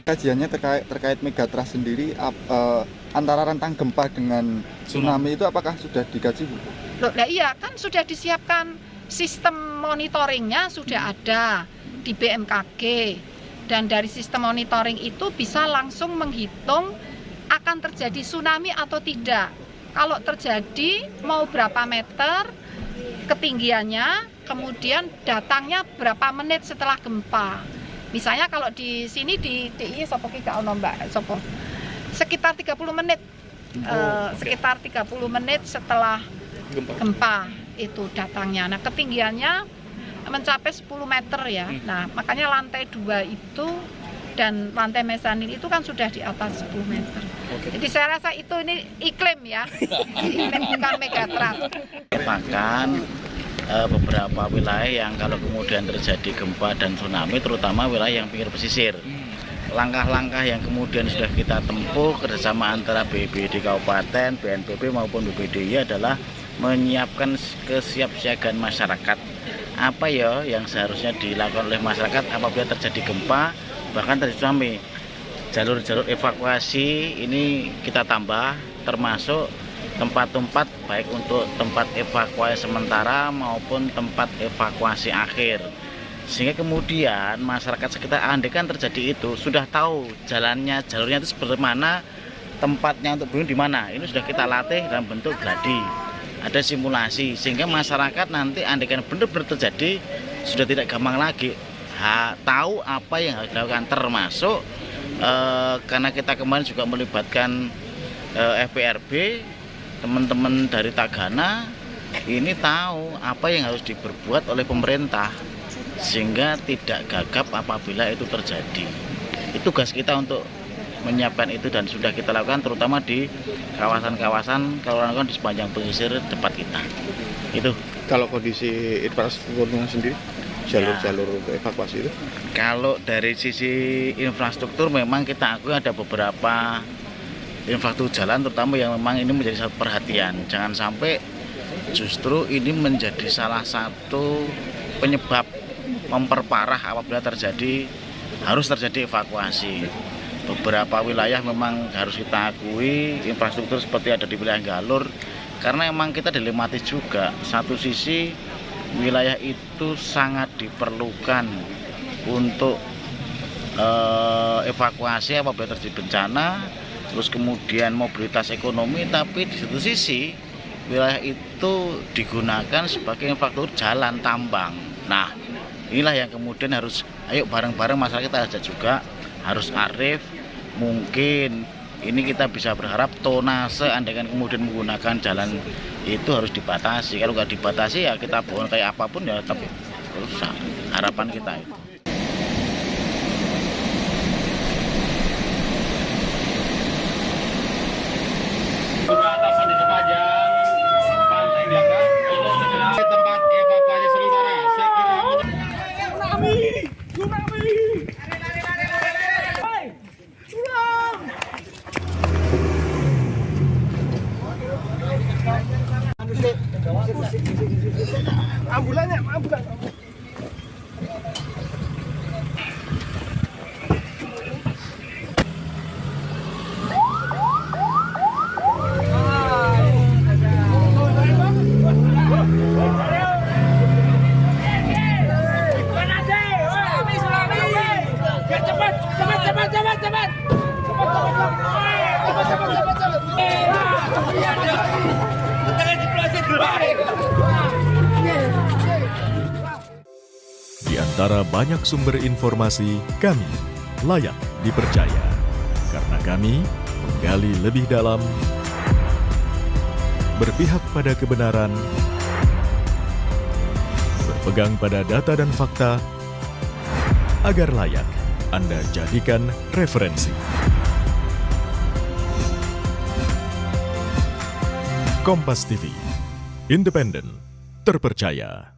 Kajiannya terkait megatrust sendiri, antara rentang gempa dengan tsunami itu apakah sudah dikaji, Bu? Loh, nah iya kan sudah disiapkan sistem monitoringnya sudah ada di BMKG, dan dari sistem monitoring itu bisa langsung menghitung akan terjadi tsunami atau tidak. Kalau terjadi mau berapa meter ketinggiannya, kemudian datangnya berapa menit setelah gempa. Misalnya kalau di sini di DI sekitar 30 menit. Sekitar 30 menit setelah gempa itu datangnya. Nah, ketinggiannya mencapai 10 meter ya. Nah, makanya lantai 2 itu dan lantai mezanin itu kan sudah di atas 10 meter. Jadi saya rasa itu ini iklim ya, iklim bukan megatrust. Bahkan beberapa wilayah yang kalau kemudian terjadi gempa dan tsunami, terutama wilayah yang pinggir pesisir. Langkah-langkah yang kemudian sudah kita tempuh kerjasama antara BPBD Kabupaten, BNPB maupun BPDI adalah menyiapkan kesiapsiagaan masyarakat. Apa ya yang seharusnya dilakukan oleh masyarakat apabila terjadi gempa, bahkan terjadi tsunami. Jalur-jalur evakuasi ini kita tambah, termasuk tempat-tempat baik untuk tempat evakuasi sementara maupun tempat evakuasi akhir. Sehingga kemudian masyarakat sekitar andaikan terjadi itu sudah tahu jalurnya itu seperti mana, tempatnya untuk berlindung di mana. Ini sudah kita latih dalam bentuk gladi. Ada simulasi sehingga masyarakat nanti andaikan benar-benar terjadi sudah tidak gampang lagi tahu apa yang harus dilakukan, termasuk karena kita kemarin juga melibatkan FPRB, teman-teman dari Tagana ini tahu apa yang harus diperbuat oleh pemerintah sehingga tidak gagap apabila itu terjadi. Itu tugas kita untuk menyiapkan itu dan sudah kita lakukan terutama di kawasan-kawasan di sepanjang pesisir tempat kita. Itu. Kalau kondisi infrastrukturnya sendiri, jalur-jalur evakuasi itu? Kalau dari sisi infrastruktur memang kita akui ada beberapa infrastruktur jalan terutama yang memang ini menjadi satu perhatian. Jangan sampai justru ini menjadi salah satu penyebab memperparah apabila harus terjadi evakuasi. Beberapa wilayah memang harus kita akui infrastruktur seperti ada di wilayah Galur, karena memang kita dilematis juga. Satu sisi wilayah itu sangat diperlukan untuk evakuasi apabila terjadi bencana, terus kemudian mobilitas ekonomi, tapi di satu sisi wilayah itu digunakan sebagai infrastruktur jalan tambang. Nah, inilah yang kemudian harus ayo bareng-bareng masyarakat kita ajak juga, harus arif. Mungkin ini kita bisa berharap tonase andaikan kemudian menggunakan jalan itu harus dibatasi. Kalau nggak dibatasi ya kita bohong kayak apapun ya tetap rusak. Harapan kita itu. Juga atasan di sepanjang pantai belakang untuk segera tempat evakuasi sementara. Saya kira tsunami. Ambulannya, ambulan. Di antara banyak sumber informasi, kami layak dipercaya. Karena kami menggali lebih dalam, berpihak pada kebenaran, berpegang pada data dan fakta, agar layak Anda jadikan referensi. Kompas TV, independen, terpercaya.